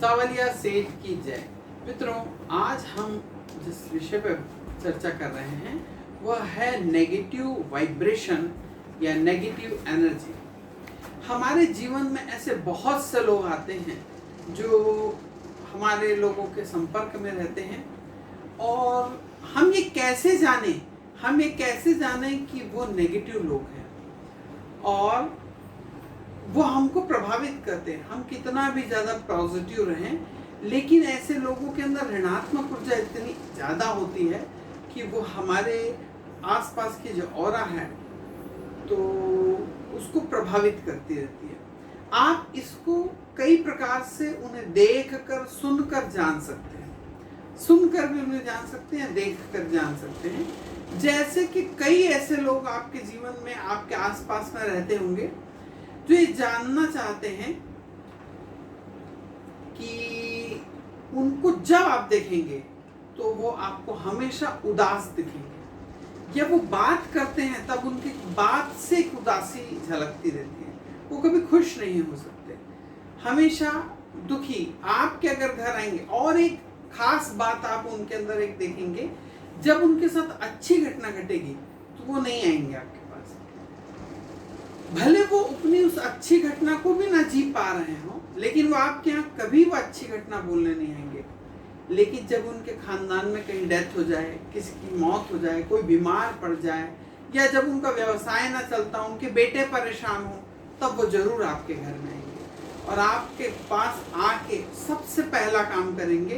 सावलिया सेठ की जय। मित्रों, आज हम जिस विषय पर चर्चा कर रहे हैं वह है नेगेटिव वाइब्रेशन या नेगेटिव एनर्जी। हमारे जीवन में ऐसे बहुत से लोग आते हैं जो हमारे लोगों के संपर्क में रहते हैं और हम ये कैसे जानें कि वो नेगेटिव लोग हैं और वो हमको प्रभावित करते हैं। हम कितना भी ज़्यादा पॉजिटिव रहें, लेकिन ऐसे लोगों के अंदर ऋणात्मक ऊर्जा इतनी ज़्यादा होती है कि वो हमारे आसपास की जो ऑरा है तो उसको प्रभावित करती रहती है। आप इसको कई प्रकार से उन्हें देखकर सुनकर जान सकते हैं, सुनकर भी उन्हें जान सकते हैं, देखकर जान सकते हैं। जैसे कि कई ऐसे लोग आपके जीवन में आपके आसपास में रहते होंगे जो ये जानना चाहते हैं कि उनको जब आप देखेंगे तो वो आपको हमेशा उदास दिखेंगे, या वो बात करते हैं तब उनकी बात से एक उदासी झलकती रहती है। वो कभी खुश नहीं हो सकते, हमेशा दुखी। आपके अगर घर आएंगे और एक खास बात आप उनके अंदर एक देखेंगे, जब उनके साथ अच्छी घटना घटेगी तो वो नहीं आएंगे आपके पास, भले वो अपनी उस अच्छी घटना को भी ना जी पा रहे हो, लेकिन वो आपके यहाँ कभी वो अच्छी घटना बोलने नहीं आएंगे। लेकिन जब उनके खानदान में कहीं डेथ हो जाए, किसी की मौत हो जाए, कोई बीमार पड़ जाए, या जब उनका व्यवसाय ना चलता, उनके बेटे परेशान हो, तब वो जरूर आपके घर में आएंगे और आपके पास आके सबसे पहला काम करेंगे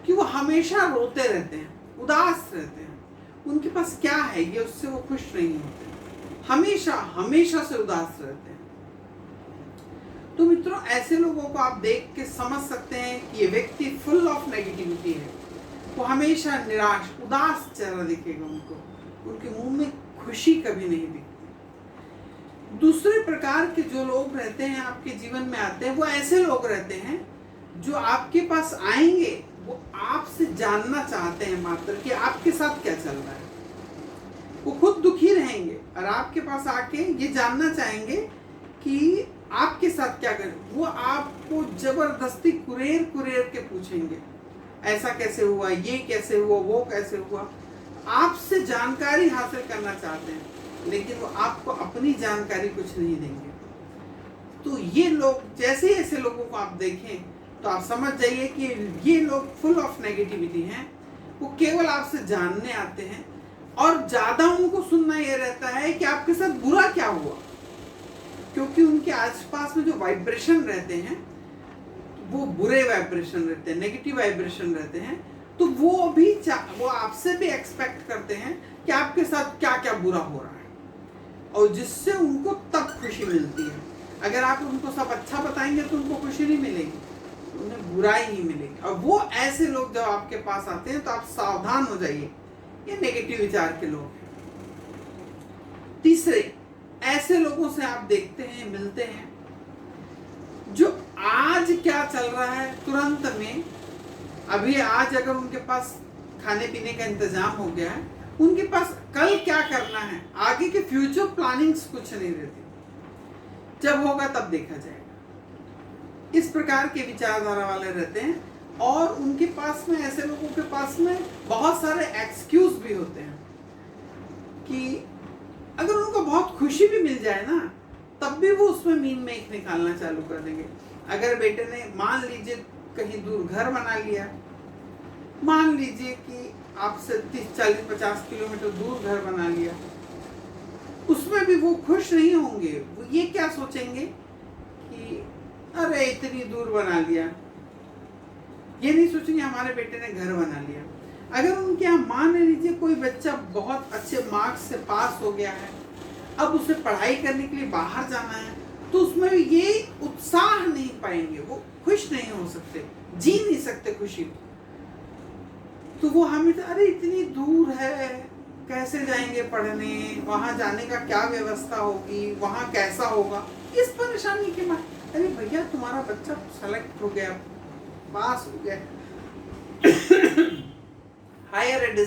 कि वो हमेशा रोते रहते हैं, उदास रहते हैं। उनके पास क्या है ये उससे वो खुश नहीं होते, हमेशा से उदास रहते हैं। तो मित्रों, ऐसे लोगों को आप देख के समझ सकते हैं कि ये व्यक्ति फुल ऑफ नेगेटिविटी है। वो हमेशा निराश, उदास चेहरा दिखेगा उनको, उनके मुंह में खुशी कभी नहीं दिखती। दूसरे प्रकार के जो लोग रहते हैं आपके जीवन में आते हैं, वो ऐसे लोग रहते हैं जो आपके पास आएंगे, वो आपसे जानना चाहते हैं मात्र कि आपके साथ क्या चल रहा है। वो खुद दुखी रहेंगे और आपके पास आके ये जानना चाहेंगे कि आपके साथ क्या करें। वो आपको जबरदस्ती कुरेर के पूछेंगे, ऐसा कैसे हुआ, ये कैसे हुआ, वो कैसे हुआ। आपसे जानकारी हासिल करना चाहते हैं, लेकिन वो आपको अपनी जानकारी कुछ नहीं देंगे। तो ये लोग, जैसे ऐसे लोगों को आप देखें तो आप समझ जाइए कि ये लोग फुल ऑफ नेगेटिविटी हैं। वो केवल आपसे जानने आते हैं और ज्यादा उनको सुनना ये रहता है कि आपके साथ बुरा क्या हुआ, क्योंकि उनके आसपास में जो वाइब्रेशन रहते हैं वो बुरे वाइब्रेशन रहते हैं, नेगेटिव वाइब्रेशन रहते हैं। तो वो आपसे भी एक्सपेक्ट करते हैं कि आपके साथ क्या क्या बुरा हो रहा है, और जिससे उनको तब खुशी मिलती है। अगर आप उनको सब अच्छा बताएंगे तो उनको खुशी नहीं मिलेगी, उन्हें बुराई ही मिलेगी। और वो ऐसे लोग जब आपके पास आते हैं तो आप सावधान हो जाइए, ये नेगेटिव विचार के लोग हैं। तीसरे, ऐसे लोगों से आप देखते हैं, मिलते हैं, जो आज क्या चल रहा है तुरंत में, अभी आज अगर उनके पास खाने पीने का इंतजाम हो गया है, उनके पास कल क्या करना है, आगे के फ्यूचर प्लानिंग्स कुछ नहीं रहती। जब होगा तब देखा जाएगा। इस प्रकार के विचारधारा वाले रहते हैं और उनके पास में, ऐसे लोगों के पास में बहुत सारे एक्सक्यूज भी होते हैं कि अगर उनको बहुत खुशी भी मिल जाए ना, तब भी वो उसमें मीन में एक निकालना चालू कर देंगे। अगर बेटे ने, मान लीजिए, कहीं दूर घर बना लिया, मान लीजिए कि आपसे 30, 40, 50 किलोमीटर दूर घर बना लिया, उसमें भी वो खुश नहीं होंगे। वो ये क्या सोचेंगे कि अरे इतनी दूर बना लिया, ये नहीं सोचेंगे हमारे बेटे ने घर बना लिया। अगर उनके यहाँ मान लीजिए कोई बच्चा बहुत अच्छे मार्क्स से पास हो गया है, अब उसे पढ़ाई करने के लिए बाहर जाना है, तो उसमें ये उत्साह नहीं पाएंगे, वो खुश नहीं हो सकते, जी नहीं सकते खुशी। तो वो हमें, अरे इतनी दूर है, कैसे जाएंगे पढ़ने, वहां जाने का क्या व्यवस्था होगी, वहां कैसा होगा, इस परेशानी के बाद, अरे भैया तुम्हारा बच्चा सेलेक्ट हो गया, पास हो गया, हायर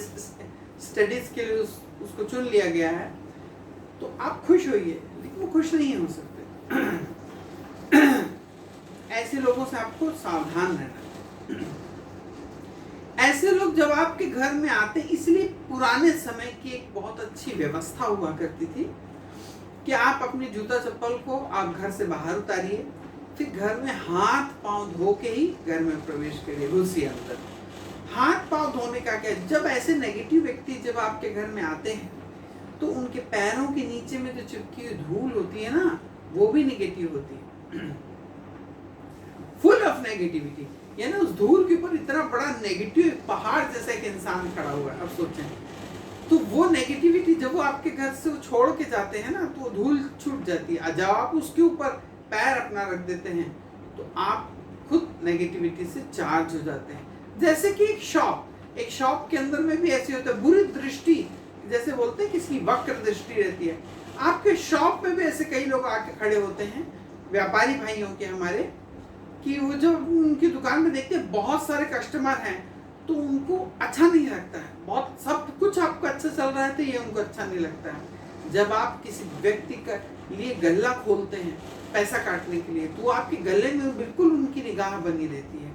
स्टडीज के लिए उसको चुन लिया गया है, तो आप खुश होइए, लेकिन वो खुश नहीं हो सकते। ऐसे लोगों से आपको सावधान रहना। ऐसे लोग जब आपके घर में आते, इसलिए पुराने समय की एक बहुत अच्छी व्यवस्था हुआ करती थी कि आप अपने जूता चप्पल को आप घर से बाहर उतारिए, फिर घर में हाथ पांव धो के ही घर में प्रवेश करिए, घुसिए अंदर। हाथ पांव धोने का क्या, जब ऐसे नेगेटिव व्यक्ति जब आपके घर में आते हैं तो उनके पैरों के नीचे में जो चिपकी हुई धूल होती है ना, वो भी नेगेटिव होती है, फुल ऑफ नेगेटिविटी। यानी उस धूल के ऊपर इतना बड़ा नेगेटिव पहाड़ जैसा एक इंसान खड़ा हुआ है। अब सोचें, तो वो नेगेटिविटी जब वो आपके घर से छोड़ के जाते हैं ना, तो धूल छूट जाती है। जब आप उसके ऊपर पैर अपना रख देते हैं तो आप खुद नेगेटिविटी से चार्ज हो जाते हैं। जैसे कि एक शॉप के अंदर में भी ऐसी होता है, बुरी दृष्टि, जैसे बोलते हैं किसी वक्र दृष्टि रहती है। आपके शॉप में भी ऐसे कई लोग आके खड़े होते हैं, व्यापारी भाइयों के हमारे, कि वो जब उनकी दुकान में देखते हैं बहुत सारे कस्टमर हैं तो उनको अच्छा नहीं लगता है। बहुत सब कुछ आपका अच्छा चल रहा है तो ये उनको अच्छा नहीं लगता है। जब आप किसी व्यक्ति का लिए गल्ला खोलते हैं पैसा काटने के लिए, तो आपके गले में बिल्कुल उनकी निगाह बनी रहती है।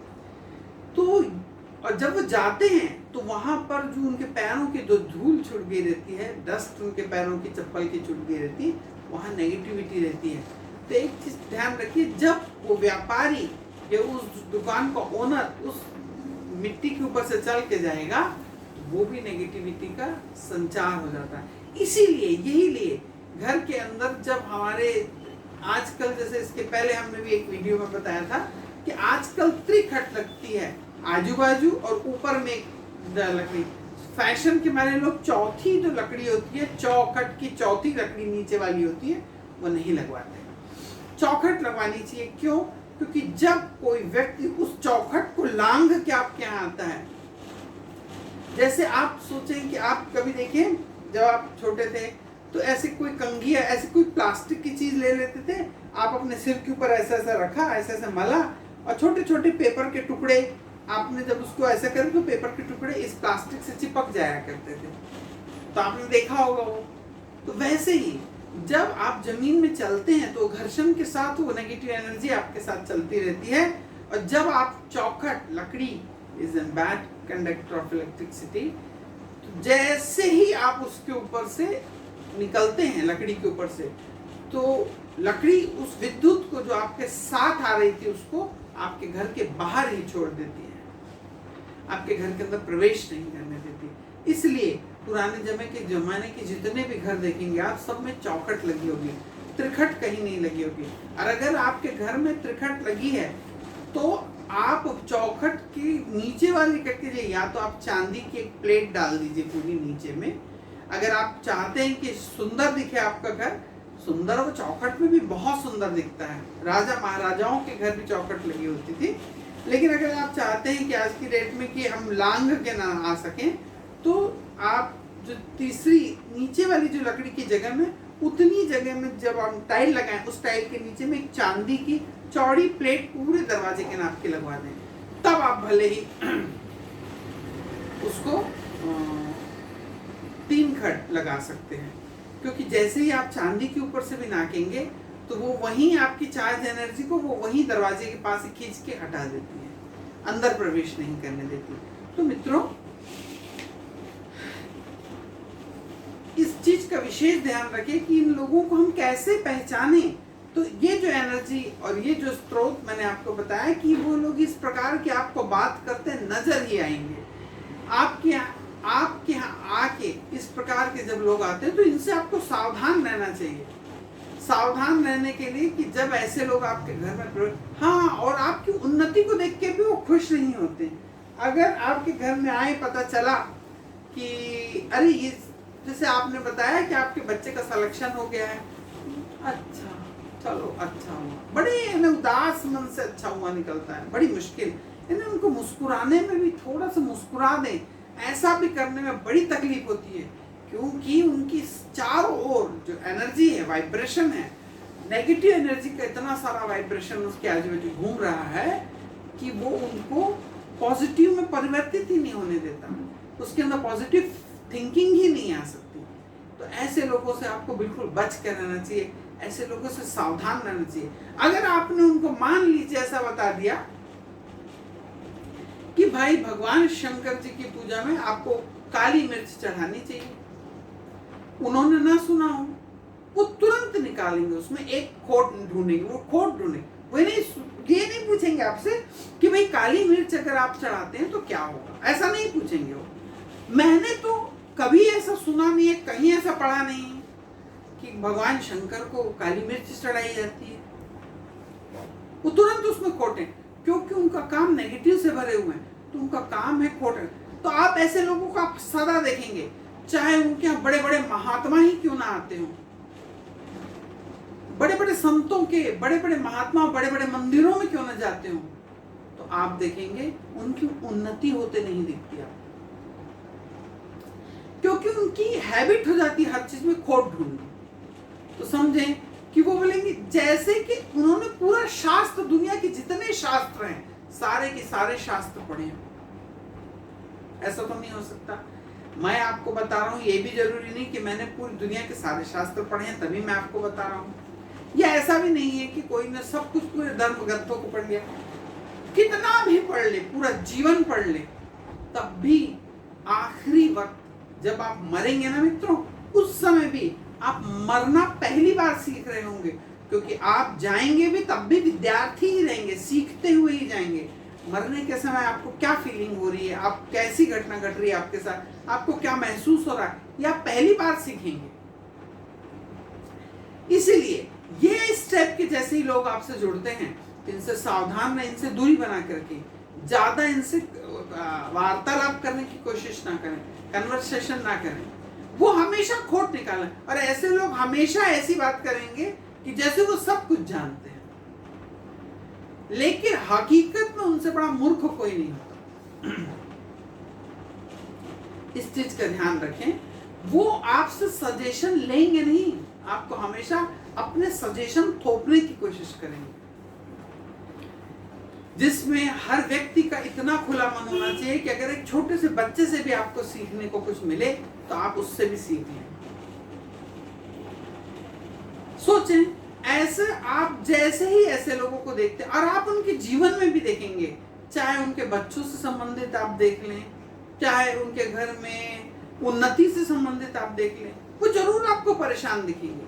तो और जब वो जाते हैं तो वहां पर जो उनके पैरों की जो धूल छुट गई रहती है, डस्ट उनके पैरों की चप्पल की छुट गई रहती है, वहां नेगेटिविटी रहती है। तो एक चीज ध्यान रखिए, जब वो व्यापारी या उस दुकान का ओनर उस मिट्टी के ऊपर से चल के जाएगा, वो भी नेगेटिविटी का संचार हो जाता है। इसीलिए यही लिए घर के अंदर जब हमारे आजकल, जैसे इसके पहले हमने भी एक वीडियो में बताया था कि आजकल त्रिखट लगती है, आजू बाजू और ऊपर में लकड़ी। फैशन के मारे लोग चौथी जो लकड़ी होती है, चौखट की चौथी लकड़ी नीचे वाली होती है, वो नहीं लगवाते। चौखट लगवानी चाहिए। क्यों? क्योंकि जब कोई व्यक्ति उस चौखट को लांघ के आपके यहाँ आता है, जैसे आप सोचें कि आप कभी देखें जब आप छोटे थे तो ऐसे कोई कंघी या ऐसी कोई प्लास्टिक की चीज ले लेते थे, आप अपने सिर के ऊपर ऐसा ऐसा रखा, ऐसा ऐसा मला, और छोटे छोटे पेपर के टुकड़े आपने जब उसको ऐसा करें तो पेपर के टुकड़े इस प्लास्टिक से चिपक जाया करते थे। तो आपने देखा होगा वो। तो वैसे ही जब आप जमीन में चलते हैं तो घर्षण के साथ वो नेगेटिव एनर्जी आपके साथ चलती रहती है। और जब आप चौखट, लकड़ी is an bad conductor of electricity, तो जैसे ही आप उसके ऊपर से निकलते हैं, लकड़ी के ऊपर से, तो लकड़ी उस विद्युत को जो आपके साथ आ रही थी उसको आपके घर के बाहर ही छोड़ देती है, आपके घर के अंदर प्रवेश नहीं करने देती। इसलिए पुराने जमाने के जितने भी घर देखेंगे आप, सब में चौखट लगी होगी, त्रिखट कहीं नहीं लगी होगी। और अगर आपके घर में त्रिखट लगी है तो आप चौखट की नीचे वाली कट कीजिए, या तो आप चांदी की एक प्लेट डाल दीजिए पूरी नीचे में। अगर आप चाहते हैं कि सुंदर दिखे आपका घर, सुंदर, वो चौखट में भी बहुत सुंदर दिखता है। राजा महाराजाओं के घर भी चौखट लगी होती थी। लेकिन अगर आप चाहते हैं कि आज की डेट में कि हम लांघ के ना आ सकें, तो आप जो तीसरी नीचे वाली जो लकड़ी की जगह में, उतनी जगह में जब हम टाइल लगाएं, उस टाइल के नीचे में एक चांदी की चौड़ी प्लेट पूरे दरवाजे के नाप की लगवा दें। तब आप भले ही उसको 3 खट लगा सकते हैं, क्योंकि जैसे ही आप चांदी के ऊपर से भी नाकेंगे तो वो वहीं आपकी चार्ज एनर्जी को वो वहीं दरवाजे के पास ही खींच के हटा देती है, अंदर प्रवेश नहीं करने देती। तो मित्रों, इस चीज का विशेष ध्यान रखें कि इन लोगों को हम कैसे पहचाने। तो ये जो एनर्जी और ये जो स्रोत मैंने आपको बताया कि वो लोग इस प्रकार की आपको बात करते नजर ही आएंगे। आपके यहाँ आके इस प्रकार के जब लोग आते हैं तो इनसे आपको सावधान रहना चाहिए। सावधान रहने के लिए कि जब ऐसे लोग आपके घर में, हाँ, और आपकी उन्नति को देख के भी वो खुश नहीं होते। अगर आपके घर में आए, पता चला कि अरे ये, जैसे आपने बताया कि आपके बच्चे का सिलेक्शन हो गया है, अच्छा, चलो अच्छा हुआ, बड़े उदास मन से अच्छा हुआ निकलता है, बड़ी मुश्किल। उनको मुस्कुराने में भी थोड़ा सा मुस्कुरा दें, ऐसा भी करने में बड़ी तकलीफ होती है, क्योंकि उनकी चारों ओर जो एनर्जी है, वाइब्रेशन है, नेगेटिव एनर्जी का इतना सारा वाइब्रेशन उसके आजू बाजू घूम रहा है कि वो उनको पॉजिटिव में परिवर्तित ही नहीं होने देता, उसके अंदर पॉजिटिव थिंकिंग ही नहीं आ सकती। तो ऐसे लोगों से आपको बिल्कुल बच कर रहना चाहिए। ऐसे लोगों से सावधान रहना चाहिए। अगर आपने उनको मान लीजिए ऐसा बता दिया कि भाई भगवान शंकर जी की पूजा में आपको काली मिर्च चढ़ानी चाहिए, उन्होंने ना सुना हो, वो तुरंत निकालेंगे, उसमें एक खोट ढूंढेंगे, वो खोट ढूंढेंगे। वो नहीं, ये नहीं पूछेंगे आपसे कि भाई काली मिर्च अगर आप चढ़ाते हैं तो क्या होगा, ऐसा नहीं पूछेंगे वो। मैंने तो कभी ऐसा सुना नहीं है, कहीं ऐसा पढ़ा नहीं कि भगवान शंकर को काली मिर्च चढ़ाई जाती है। वो तुरंत उसमें खोटे, क्योंकि उनका काम नेगेटिव से भरे हुए हैं, तो उनका काम है खोटे। तो आप ऐसे लोगों को आप सदा देखेंगे, चाहे उनके यहाँ बड़े बड़े महात्मा ही क्यों ना आते हो, बड़े बड़े संतों के, बड़े बड़े महात्मा बड़े बड़े मंदिरों में क्यों ना जाते हो, तो आप देखेंगे उनकी उन्नति होते नहीं दिखती आप, क्योंकि उनकी हैबिट हो जाती है हर चीज में खोट ढूंढनी। तो समझें कि वो बोलेंगे जैसे कि उन्होंने पूरा शास्त्र, दुनिया के जितने शास्त्र हैं सारे के सारे शास्त्र पढ़े हैं। ऐसा तो नहीं हो सकता। मैं आपको बता रहा हूं, ये भी जरूरी नहीं कि मैंने पूरी दुनिया के सारे शास्त्र पढ़े हैं तभी मैं आपको बता रहा हूं। या ऐसा भी नहीं है कि कोई ने सब कुछ पूरे धर्म ग्रंथों को पढ़ लिया, कितना भी पढ़ ले, पूरा जीवन पढ़ ले, तब भी आखिरी वक्त जब आप मरेंगे ना मित्रों, उस समय भी आप मरना पहली बार सीख रहे होंगे, क्योंकि आप जाएंगे भी तब भी विद्यार्थी ही रहेंगे, सीखते हुए ही जाएंगे। मरने के समय आपको क्या फीलिंग हो रही है, आप कैसी घटना घट रही है आपके साथ, आपको क्या महसूस हो रहा है, ये आप पहली बार सीखेंगे। इसीलिए ये स्टेप के जैसे ही लोग आपसे जुड़ते हैं, इनसे सावधान रहें, इनसे दूरी बना करके ज्यादा इनसे वार्तालाप करने की कोशिश ना करें, कन्वर्सेशन ना करें। वो हमेशा खोट निकालें, और ऐसे लोग हमेशा ऐसी बात करेंगे कि जैसे वो सब कुछ जानते हैं, लेकिन हकीकत में उनसे बड़ा मूर्ख कोई नहीं होता। इस चीज का ध्यान रखें। वो आपसे सजेशन लेंगे नहीं, आपको हमेशा अपने सजेशन थोपने की कोशिश करेंगे, जिसमें हर व्यक्ति का इतना खुला मन होना चाहिए कि अगर एक छोटे से बच्चे से भी आपको सीखने को कुछ मिले तो आप उससे भी सीख लें। सोचें, ऐसे आप जैसे ही ऐसे लोगों को देखते हैं, और आप उनके जीवन में भी देखेंगे, चाहे उनके बच्चों से संबंधित आप देख लें, चाहे उनके घर में उन्नति से संबंधित आप देख लें, वो जरूर आपको परेशान दिखेंगे,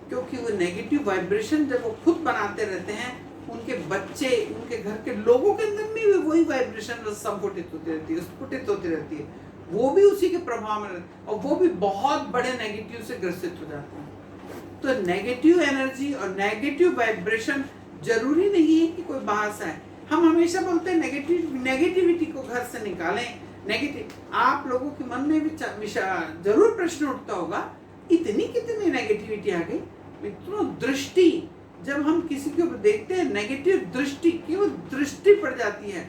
क्योंकि वो नेगेटिव वाइब्रेशन जब वो खुद बनाते रहते हैं, उनके बच्चे, उनके घर के लोगों के अंदर में भी वही वाइब्रेशन संपुटित होती रहती है, स्फुटित होती रहती है, वो भी उसी के प्रभाव में रहते हैं, और वो भी बहुत बड़े नेगेटिव से ग्रसित हो जाते हैं। तो नेगेटिव एनर्जी और नेगेटिव वाइब्रेशन जरूरी नहीं है कि कोई बाहर से आए। हम हमेशा बोलते हैं नेगेटिविटी को घर से निकालें, नेगेटिव। आप लोगों के मन में भी जरूर प्रश्न उठता होगा, इतनी कितनी नेगेटिविटी आ गई। मित्रों, दृष्टि, जब हम किसी को देखते हैं नेगेटिव दृष्टि, केवल दृष्टि पड़ जाती है,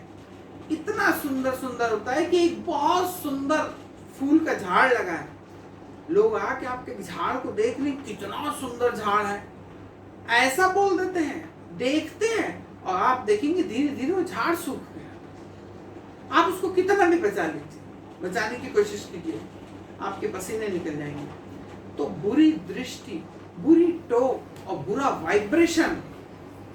इतना सुंदर सुंदर होता है कि एक बहुत सुंदर फूल का झाड़ लगा है, लोग आके आपके झाड़ को देख लें, कितना सुंदर झाड़ है, ऐसा बोल देते हैं, देखते हैं, और आप देखेंगे धीरे धीरे वो झाड़ सूख गया। आप उसको कितना भी बचा लीजिए, बचाने की कोशिश कीजिए, आपके पसीने निकल जाएंगे। तो बुरी दृष्टि, बुरी टोक और बुरा वाइब्रेशन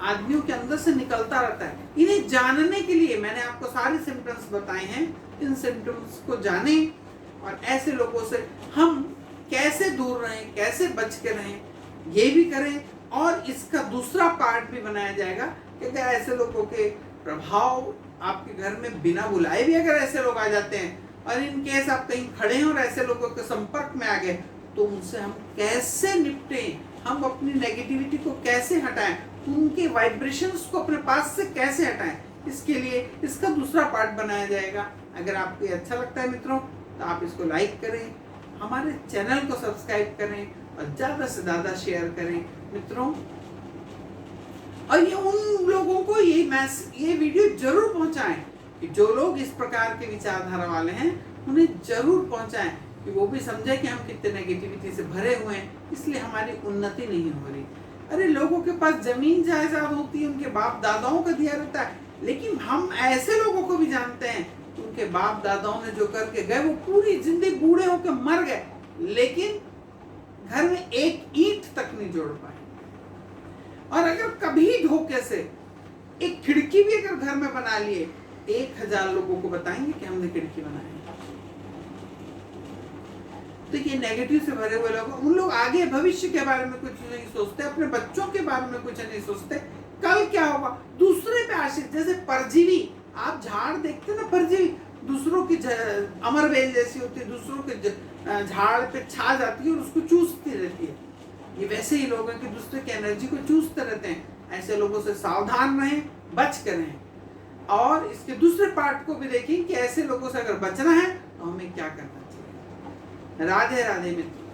आदमियों के अंदर से निकलता रहता है। इन्हें जानने के लिए मैंने आपको सारे सिम्टम्स बताए हैं, इन सिम्टम्स को जाने और ऐसे लोगों से हम कैसे दूर रहें, कैसे बच के रहें, ये भी करें। और इसका दूसरा पार्ट भी बनाया जाएगा कि अगर ऐसे लोगों के प्रभाव आपके घर में बिना बुलाए भी अगर ऐसे लोग आ जाते हैं, और इन केस आप कहीं खड़े हैं और ऐसे लोगों के संपर्क में आ गए, तो उनसे हम कैसे निपटें, हम अपनी नेगेटिविटी को कैसे हटाएं, उनके वाइब्रेशंस को अपने पास से कैसे हटाएं, इसके लिए इसका दूसरा पार्ट बनाया जाएगा। अगर आपको अच्छा लगता है मित्रों, तो आप इसको लाइक करें, हमारे चैनल को सब्सक्राइब करें और ज़्यादा से ज़्यादा शेयर करें मित्रों। और ये उन लोगों को ये वीडियो जरूर पहुंचाएं कि जो लोग इस प्रकार के विचारधारा वाले हैं, उन्हें जरूर पहुंचाएं कि वो भी समझे कि हम कितने नेगेटिविटी से भरे हुए हैं, इसलिए हमारी उन्नति नहीं हो रही। अरे लोगों के पास जमीन जायदाद होती है, उनके बाप दादाओं का दिया रहता है, लेकिन हम ऐसे लोगों को भी जानते हैं उनके बाप दादाओं ने जो करके गए, वो पूरी जिंदगी बूढ़े होकर मर गए, लेकिन घर में एक ईंट तक नहीं जोड़ पाए। और अगर कभी धोखे से एक खिड़की भी अगर घर में बना लिए, 1000 लोगों को बताएंगे कि हमने खिड़की बनाई। तो ये नेगेटिव से भरे हुए लोग, उन लोग आगे भविष्य के बारे में कुछ नहीं सोचते, अपने बच्चों के बारे में कुछ नहीं सोचते, कल क्या होगा, दूसरे पे आश्रित। जैसे परजीवी, आप झाड़ देखते ना, परजीवी दूसरों की अमर बेल जैसी होती है, दूसरों के झाड़ पे छा जाती है और उसको चूसती रहती है। ये वैसे ही लोग हैं कि दूसरे की एनर्जी को चूसते रहते हैं। ऐसे लोगों से सावधान रहें, बच कर रहें। और इसके दूसरे पार्ट को भी देखें कि ऐसे लोगों से अगर बचना है तो हमें क्या करना चाहिए। राधे राधे मित्र।